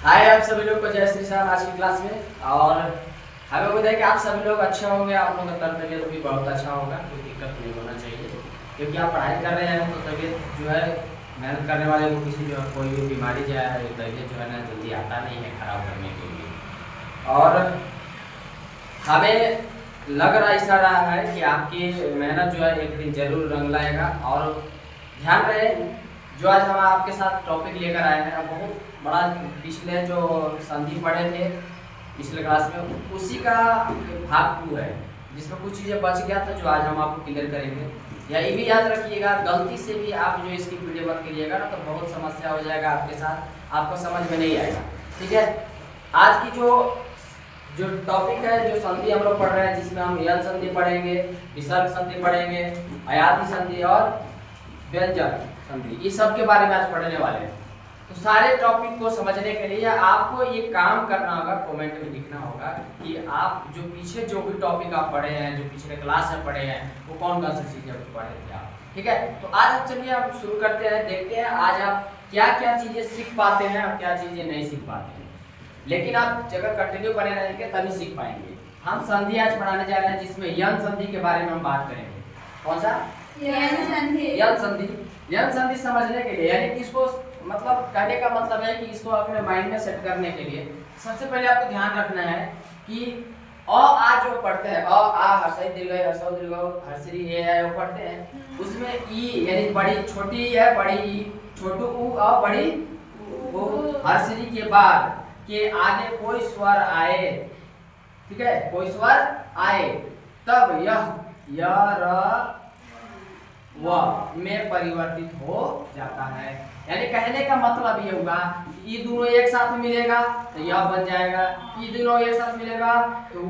हाय आप सभी लोग को जय श्री राम आज की क्लास में। और हमें उम्मीद है कि आप सभी लोग अच्छे होंगे। आप लोगों का तबीयत भी बहुत अच्छा होगा, कोई दिक्कत नहीं होना चाहिए क्योंकि आप पढ़ाई कर रहे हैं तो तबीयत जो है मेहनत करने वाले को किसी जो कोई भी बीमारी जो है तबीयत जो है ना जल्दी आता नहीं है खराब करने के लिए। और हमें लग रहा ऐसा रहा है कि आपकी मेहनत जो है एक दिन जरूर रंग लाएगा। और ध्यान रहे जो आज हम आपके साथ टॉपिक लेकर आए हैं बहुत बड़ा, पिछले जो संधि पढ़े थे पिछले क्लास में उसी का भाग 2 है जिसमें कुछ चीज़ें बच गया था जो आज हम आपको क्लियर करेंगे। या ये भी याद रखिएगा गलती से भी आप जो इसकी वीडियो मत करिएगा ना तो बहुत समस्या हो जाएगा आपके साथ, आपको समझ में नहीं आएगा। ठीक है, आज की जो टॉपिक है जो संधि हम लोग पढ़ रहे हैं जिसमें हम यन संधि पढ़ेंगे, विसर्ग संधि पढ़ेंगे, अयाति संधि और व्यंजक संधि, ये सब के बारे में आज पढ़ने वाले हैं। तो सारे टॉपिक को समझने के लिए आपको ये काम करना होगा, कमेंट में लिखना होगा कि आप जो पीछे जो भी टॉपिक आप पढ़े हैं, जो पिछले क्लास में पढ़े हैं वो कौन कौन सी चीजें पढ़े थे आप। ठीक है, तो आज हम चलिए हम शुरू करते हैं, देखते हैं आज आप क्या क्या चीजें सीख पाते हैं और क्या चीजें नहीं सीख पाते हैं। लेकिन आप अगर कंटिन्यू बने रहेंगे तभी सीख पाएंगे। हम संधि आज पढ़ाने जा रहे हैं जिसमें यन संधि के बारे में हम बात करेंगे। कौन सा? यन संधि। यन संधि। यन संधि समझने के लिए यानी कि इसको मतलब कहने का मतलब है कि इसको अपने माइंड में सेट करने के लिए सबसे पहले आपको ध्यान रखना है कि अ आ जो पढ़ते हैं अ आ हर्षई दीर्घई हर्षौ दीर्घौ हर्षरी ए है वो पढ़ते हैं, उसमें ई यानी बड़ी छोटी ई है, बड़ी ई, छोटू ऊ अ बड़ी ऊ, हर्षरी के बाद के आगे कोई स्वर आए, ठीक है, कोई स्वर आए तब यह य र व में परिवर्तित हो जाता है। यानी कहने का मतलब ये होगा कि ये दोनों एक साथ मिलेगा तो यह बन जाएगा, ये दोनों एक साथ मिलेगा तो ऊ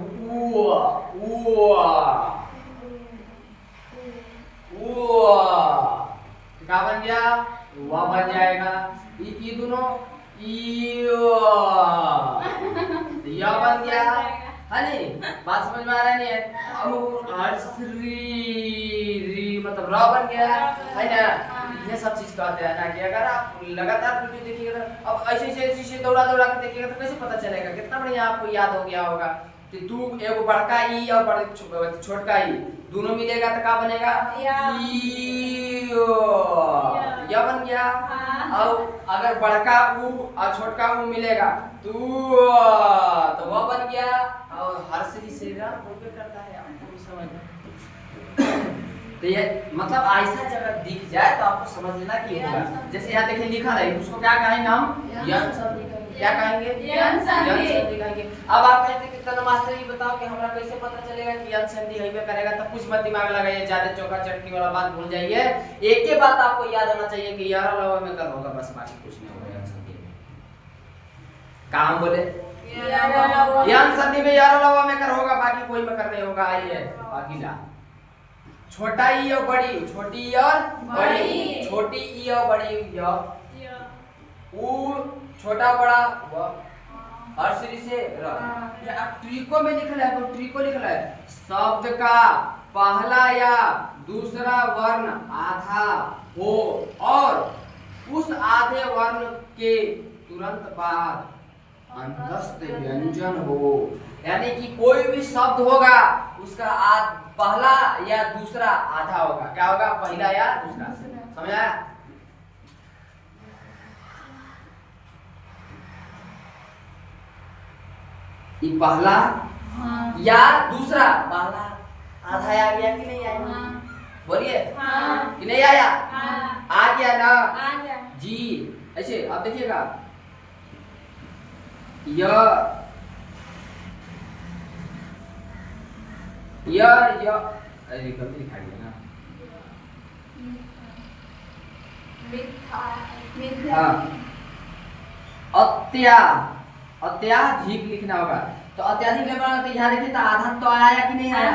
क्या बन गया? व बन जाएगा। ये दोनों यह बन गया है नहीं? बात समझ में आ रहा नहीं है? मतलब र बन गया है ना? ये सब चीज कहते हैं ना कि अगर आप लगातार वीडियो देखिएगा तो अब ऐसे ऐसे दौड़ा दौड़ा के देखिएगा तो कैसे पता चलेगा? कितना बढ़िया आपको याद हो गया होगा कि तू एगो बड़का ई और छोटका ई दोनों मिलेगा तो क्या बनेगा? या बन गया। और अगर बड़का ऊ और छोटका ऊ मिलेगा तो वह बन गया। और हर्षरी से बोलबे करता है, आपको भी समझ में तो ये मतलब ऐसा जगह दिख जाए तो आपको समझ लेना कि होगा। जैसे यहाँ देखिए लिखा है उसको क्या कहेंगे हम? यन संधि। क्या कहेंगे? यन संधि कहेंगे। अब आप कहते हैं कि तनु मास्टर ये बताओ कि हमरा कैसे पता चलेगा कि यन संधि हईबे करेगा? तब कुछ मत दिमाग लगाइए, ज्यादा चोखा चटनी वाला बात भूल जाइए। एक ही बात आपको याद होना चाहिए कि यार लवा में कर होगा, बस बाकी कुछ नहीं होगा। यन संधि में काम बोले यन संधि में यार लवा में कर होगा, बाकी कोई में कर नहीं होगा। आइए बाकी ला छोटा ई और बड़ी, छोटी ई और बड़ी, छोटी ई और बड़ी य ऊ छोटा बड़ा व हर्षरी से र। ये ट्रिको में लिखा है, तो ट्रिको लिखा है शब्द का पहला या दूसरा वर्ण आधा हो और उस आधे वर्ण के तुरंत बाद अंतस्थ व्यंजन हो। यानी कि कोई भी शब्द होगा उसका पहला या दूसरा आधा होगा। क्या होगा? पहला या दूसरा। समझ आया? ये पहला या दूसरा, पहला आधा आ गया कि नहीं आया? बोलिए कि नहीं आया? आ गया ना? जी ऐसे आप देखिएगा अरे कब लिखा गया ना? हाँ अत्याधिक लिखना होगा। तो अत्याधिक लिखना तो यहाँ देखिए तो आधा तो आया कि नहीं आया?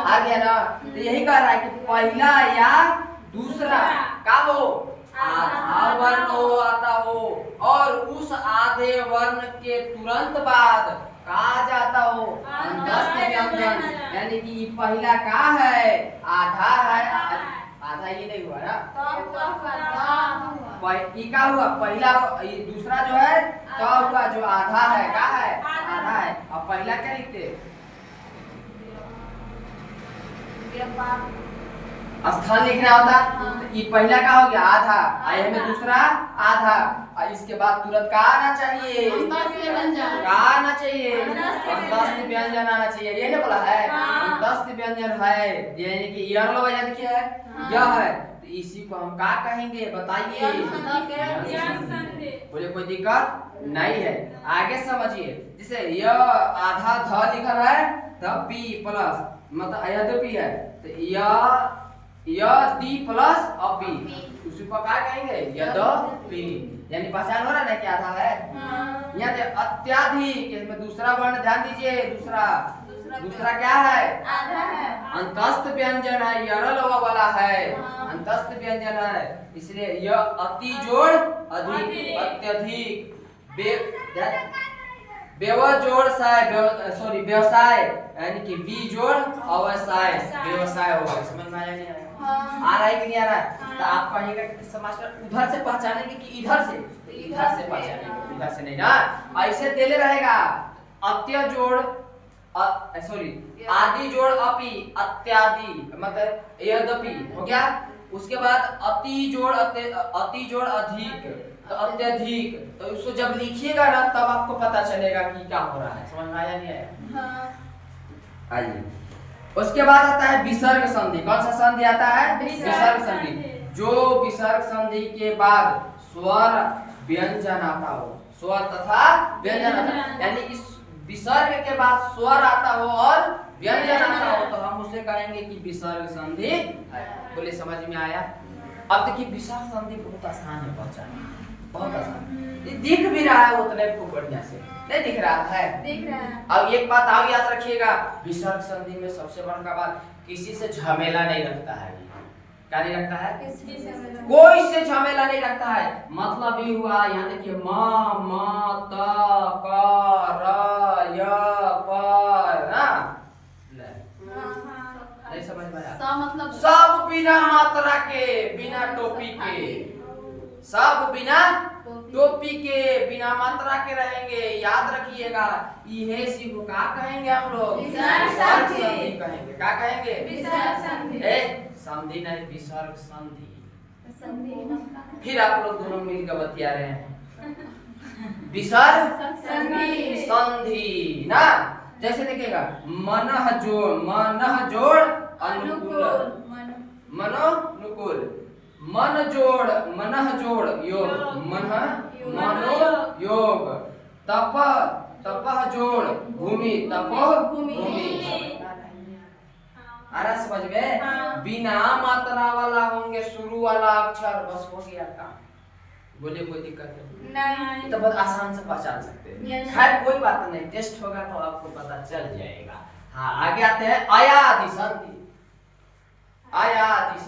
आ गया ना? तो यही कह रहा है कि पहला या दूसरा का हो आधा वर्ण हो आता हो और उस आधे वर्ण के तुरंत बाद कहा जाता हो अंतस्थ व्यंजन। यानी कि पहला का है? आधा है, आधा ये नहीं हुआ ना। तो ई का हुआ पहला, दूसरा जो है तो हुआ जो आधा है, क्या है आधा है। अब पहला क्या लिखते, स्थान लिखना होता। तो ये पहला का हो गया आधा, आई में दूसरा आधा, और इसके बाद तुरंत का आना चाहिए, का आना चाहिए, अंतस्थ व्यंजन आना चाहिए। ये नहीं बोला है अंतस्थ व्यंजन है, यानी कि यह वाला वजह देखिए है यह है, तो इसी को हम क्या कहेंगे बताइए। बोले कोई दिक्कत नहीं है, आगे समझिए। जैसे यह आधा ध लिखा है तब पी प्लस, मतलब यद्यपि है तो यदि प्लस अपि, उसी को क्या कहेंगे यद्यपि, यानी पहचान हो रहा है ना क्या आधा है। यहाँ पे अत्याधिक, इसमें दूसरा वर्ण ध्यान दीजिए, दूसरा क्या है आधा है, अंतस्थ व्यंजन है, यरल वाला है, अंतस्थ व्यंजन है, इसलिए यह अति जोड़ अधिक, अत्यधिक, जोड़ सॉरी व्यवसाय, यानी कि बी जोड़ अवसाय, व्यवसाय होगा। समझ में आया नहीं आया? आ रहा है कि नहीं आ रहा है? तो आप कहिएगा मास्टर उधर से पहचानेंगे कि इधर से, तो इधर से पहचानेंगे, इधर से नहीं ना। ऐसे देले रहेगा अत्य जोड़ सॉरी आदि जोड़ अपि, अत्यादि मतलब यद्यपि हो गया। उसके बाद अति जोड़ अधिक, तो अत्यधिक, तो उसको जब लिखिएगा ना तब आपको पता चलेगा कि क्या हो रहा है। समझ में आया नहीं आया? आइए, उसके बाद आता है विसर्ग संधि। कौन सा संधि आता है? विसर्ग संधि। जो विसर्ग संधि के बाद स्वर व्यंजन आता हो, स्वर तथा व्यंजन आता, यानी इस विसर्ग के बाद स्वर आता हो और व्यंजन आता हो, तो हम उसे कहेंगे कि विसर्ग संधि है। बोले समझ में आया? अब देखिए विसर्ग संधि बहुत आसान है पहचानना, बहुत आसान। ये दिख भी रहा है उतने को बढ़िया से, नहीं दिख रहा है? दिख रहा है। अब एक बात और याद रखिएगा, विसर्ग संधि में सबसे बड़ा बात, किसी से झमेला नहीं रखता है। क्या नहीं रखता है? कोई से झमेला नहीं रखता है। मतलब ये हुआ, यहाँ देखिए म म त क र य प ना, नहीं समझ में आया? मतलब सब बिना मात्रा के, बिना टोपी के, सब बिना टोपी के, बिना मात्रा के रहेंगे। याद रखिएगा, इहे सी को क्या कहेंगे हम लोग? विसर्ग संधि कहेंगे। क्या कहेंगे? विसर्ग संधि। संधि नहीं, विसर्ग संधि। संधि। फिर आप लोग दोनों मिलकर बतिया रहे हैं। विसर्ग संधि ना, जैसे देखिएगा मनः जोड़ अनुकूल, मनोनुकूल, मनः जोड़ योग, मनो योग, तपः जोड़ भूमि, भूमि। आ रहा समझ में? बिना मात्रा वाला होंगे शुरू वाला अक्षर, बस हो गया काम। बोले कोई दिक्कत नहीं, तो बहुत आसान से पहचान सकते हैं। खैर कोई बात नहीं, टेस्ट होगा तो आपको पता चल जाएगा। हाँ, आगे आते हैं अयादि संधि। अयादि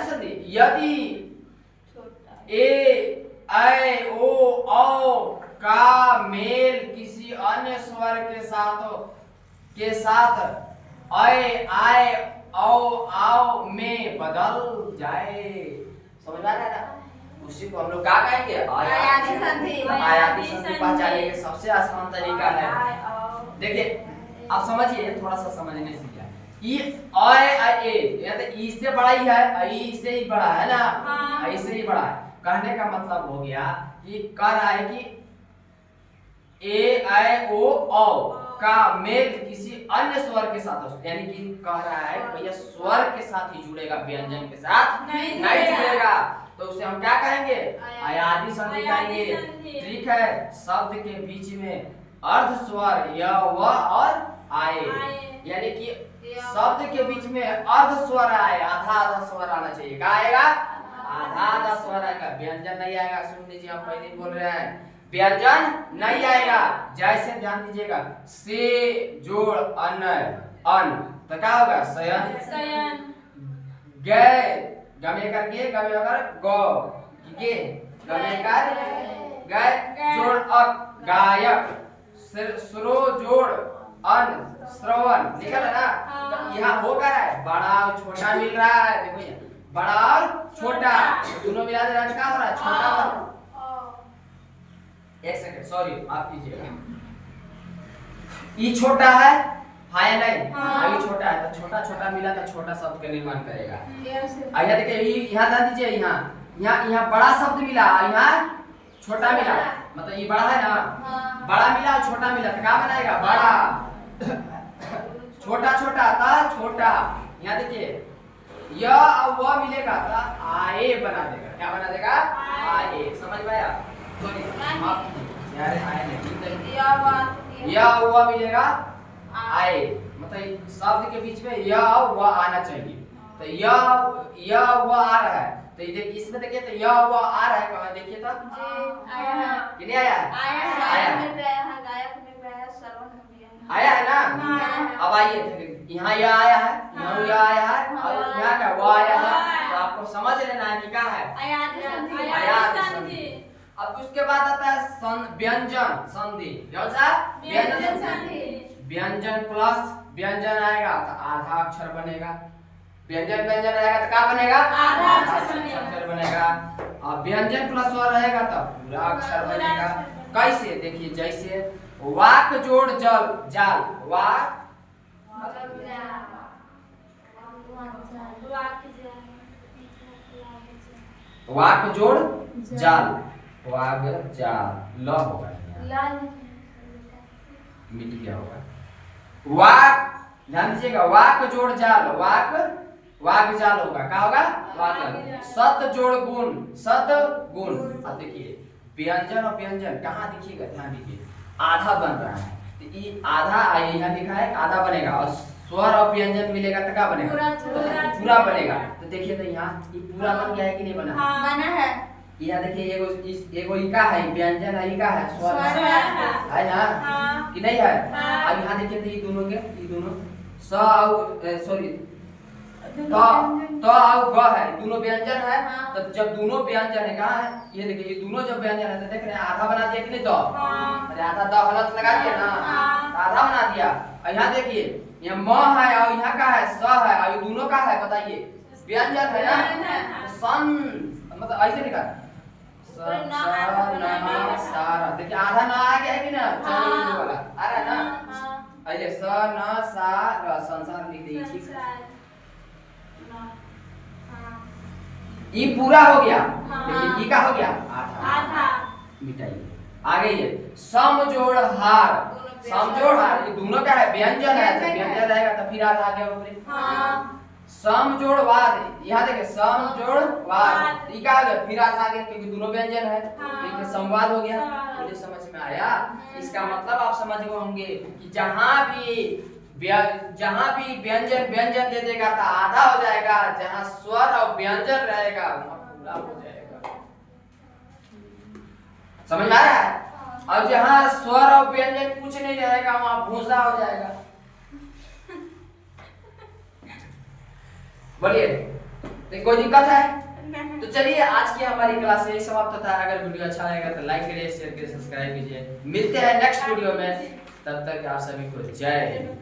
संधि, यदि ए ऐ ओ औ का मेल किसी अन्य स्वर के साथ ऐ आए औ आओ में बदल जाए। समझ में आ रहा है ना? उसी को हम लोग क्या कहेंगे? अयादि संधि। अयादि संधि पहचानने का सबसे आसान तरीका है। देखिए आप समझिए, थोड़ा सा समझने से क्या, ई या तो ई से बड़ा ही है, ई से ही बड़ा है ना, ई से ही बड़ा है। कहने का मतलब हो गया कि कह रहा है कि ए ऐ ओ औ का मेल किसी अन्य स्वर के साथ हो, यानी कि कह रहा है भैया स्वर के साथ ही जुड़ेगा, व्यंजन के साथ नहीं जुड़ेगा, तो उसे हम क्या कहेंगे? अयादि संधि कहेंगे। ठीक है, शब्द के बीच में अर्ध स्वर य व और आए, यानी कि शब्द के बीच में अर्ध स्वर आए, आधा स्वर आना चाहिए। क्या आएगा? आधा स्वर आएगा, व्यंजन नहीं आएगा। सुन लीजिए, हम पहले बोल रहे हैं व्यंजन नहीं आएगा। जैसे ध्यान दीजिएगा, से जोड़ अन, तो क्या होगा? सयन। गए गमे करके, गमे अगर गो गे, गमे कर गए जोड़ अक, गायक। सरो जोड़ अन श्रवण निकल है ना। तो यहाँ हो क्या रहा है, बड़ा और छोटा मिल रहा है। देखो ये बड़ा और छोटा दोनों मिला दे रहा है, क्या हो रहा है, छोटा और एक सेकंड सॉरी आप कीजिएगा। ये छोटा है हाँ या नहीं, ये छोटा है तो छोटा छोटा मिला तो छोटा शब्द का निर्माण करेगा। यहाँ देखिए यहाँ ध्यान दीजिए, यहाँ यहाँ यहाँ बड़ा शब्द मिला, यहाँ छोटा मिला, मतलब ये बड़ा है ना, बड़ा मिला और छोटा मिला तो क्या बनाएगा, बड़ा। छोटा छोटा था छोटा। यहाँ देखिए यह और वह मिलेगा तो आए बना देगा, क्या बना देगा, आए। समझ में आया, सॉरी माफ कीजिए यार, आए नहीं, यह और वह मिलेगा आए, मतलब शब्द के बीच में यह और वह आना चाहिए। तो यह वह आ रहा है, तो ये देखिए इसमें देखिए तो यह वह आ रहा है, कहाँ देखिए तो कि नहीं आया, आया है ना। अब आइए यहाँ यह आया है, यहाँ यह आया है और यहाँ का वह आया है, तो आपको समझ लेना है कि क्या है, आयात संधि। अब उसके बाद आता है व्यंजन संधि। कौन सा, व्यंजन संधि। व्यंजन प्लस व्यंजन आएगा तो आधा अक्षर बनेगा, व्यंजन व्यंजन आएगा तो क्या बनेगा, आधा अक्षर बनेगा। और व्यंजन प्लस स्वर रहेगा तो पूरा अक्षर बनेगा। कैसे, देखिए जैसे वाक जोड़ जल जाल, वाक जोड़ जाल, वाग जाल ल होगा, मिट गया होगा। वाक ध्यान दीजिएगा, वाक जोड़ जाल, वाग जाल होगा, क्या होगा, वाक। सत जोड़ गुण, सत गुण। अब देखिए व्यंजन और व्यंजन कहाँ दिखिएगा, ध्यान दीजिए आधा बन रहा है, तो ये आधा यहाँ लिखा है आधा बनेगा, और स्वर और व्यंजन मिलेगा तो क्या बनेगा, पूरा बनेगा। तो देखिए तो यहाँ ये पूरा बन गया है कि नहीं बना, बना है। यहाँ देखिए एगो इका है व्यंजन है, इका है स्वर है ना, कि नहीं है। अब यहाँ देखिए तो ये दोनों के, ये दोनों स सॉरी तो और ग है, दोनों व्यंजन है। तो जब दोनों व्यंजन है, कहाँ है, ये देखिए ये दोनों जब व्यंजन है तो देख रहे हैं आधा बना दिया कि नहीं, दो अरे आधा दो हलत लगा दिया ना, आधा बना दिया। और यहाँ देखिए यहाँ म है और यहाँ का है स है, और ये दोनों का है, बताइए व्यंजन है ना, सन मतलब ऐसे लिखा सारा। देखिए आधा ना आ गया है कि ना, चलिए वाला आ रहा है ना, ऐसे स न सा र संसार लिख दीजिए, ठीक है। ये पूरा हो गया, देखिए ये का हो गया, आधा मिटाइए। आगे ये समजोड़ हार, समजोड़ हार, ये दोनों का है व्यंजन है, जब व्यंजन रहेगा तो फिर आधा आ गया ऊपर। समजोड़ वाद, यहाँ देखिए समजोड़ वाद, ये का हो गया, फिर आधा आ गया क्योंकि दोनों व्यंजन है, तो संवाद हो गया। मुझे समझ में आया, इसका मतलब आप समझ गए होंगे कि जहां भी व्यंजन व्यंजन दे देगा तो आधा हो जाएगा, जहां स्वर और व्यंजन रहेगा वहां पूरा हो जाएगा। समझ में आ रहा है। और जहां स्वर और व्यंजन कुछ नहीं रहेगा वहां भूसा हो जाएगा। बोलिए तो कोई दिक्कत है? तो चलिए आज की हमारी क्लास यही समाप्त होता है। अगर वीडियो अच्छा लगेगा तो लाइक करिए, शेयर करिए, सब्सक्राइब कीजिए। मिलते हैं नेक्स्ट वीडियो में, तब तक आप सभी को जय हिंद।